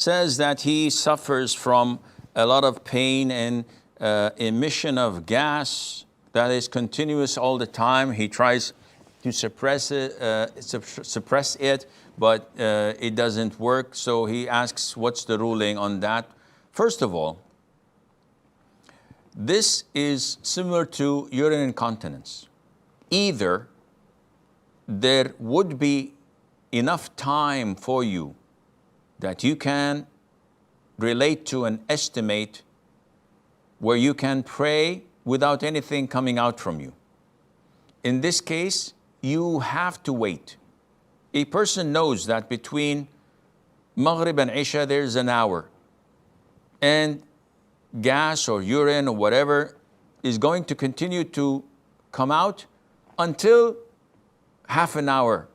says that he suffers from a lot of pain and emission of gas that is continuous all the time. He tries to suppress it, but it doesn't work. So he asks, what's the ruling on that? First of all, this is similar to urine incontinence. Either there would be enough time for you that you can relate to and estimate where you can pray without anything coming out from you. In this case, you have to wait. A person knows that between Maghrib and Isha there's an hour, and gas or urine or whatever is going to continue to come out until half an hour.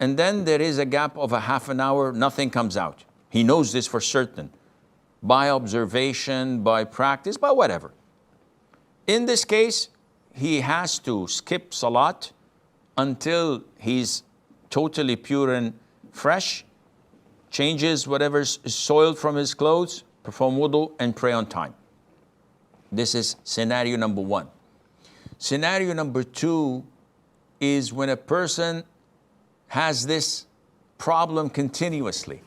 And then there is a gap of a half an hour, nothing comes out. He knows this for certain, by observation, by practice, by whatever. In this case, he has to skip salat until he's totally pure and fresh, changes whatever's soiled from his clothes, perform wudu, and pray on time. This is scenario number one. Scenario number two is when a person has this problem continuously,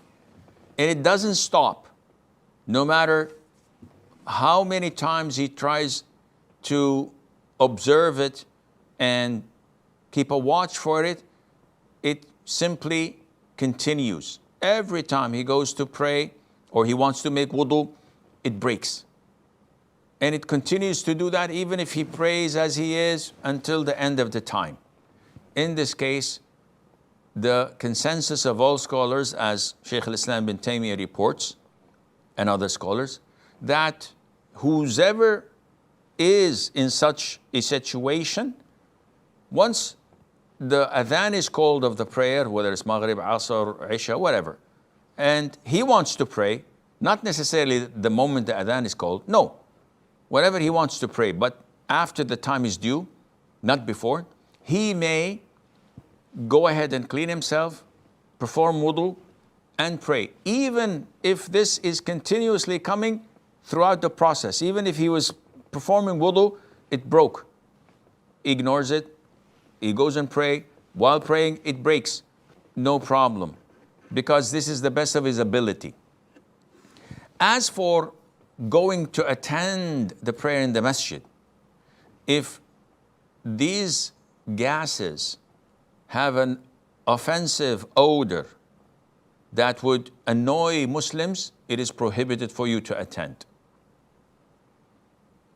and it doesn't stop. No matter how many times he tries to observe it and keep a watch for it, it simply continues. Every time he goes to pray or he wants to make wudu, it breaks. And it continues to do that even if he prays as he is until the end of the time. In this case, the consensus of all scholars, as Shaykh al-Islam bin Taymiyyah reports, and other scholars, that whoever is in such a situation, once the adhan is called of the prayer, whether it's Maghrib, Asr, Isha, whatever, and he wants to pray, not necessarily the moment the adhan is called, no, whatever he wants to pray, but after the time is due, not before, he may go ahead and clean himself, perform wudu, and pray. Even if this is continuously coming throughout the process, even if he was performing wudu, it broke. Ignores it, he goes and pray. While praying, it breaks. No problem, because this is the best of his ability. As for going to attend the prayer in the masjid, if these gases have an offensive odor that would annoy Muslims, it is prohibited for you to attend.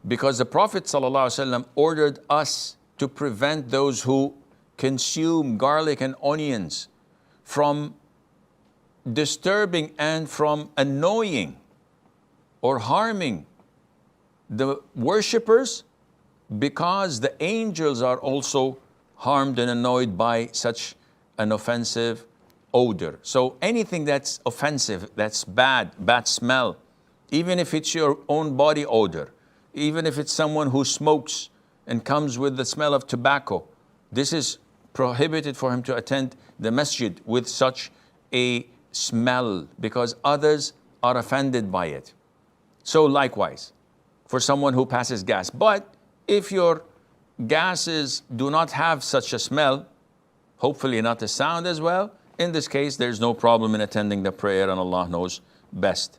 Because the Prophet ﷺ ordered us to prevent those who consume garlic and onions from disturbing and from annoying or harming the worshippers, because the angels are also harmed and annoyed by such an offensive odor. So anything that's offensive, that's bad smell, even if it's your own body odor, even if it's someone who smokes and comes with the smell of tobacco, this is prohibited for him to attend the masjid with such a smell, because others are offended by it. So likewise, for someone who passes gas. But if your gases do not have such a smell, hopefully not a sound as well, in this case, there's no problem in attending the prayer, and Allah knows best.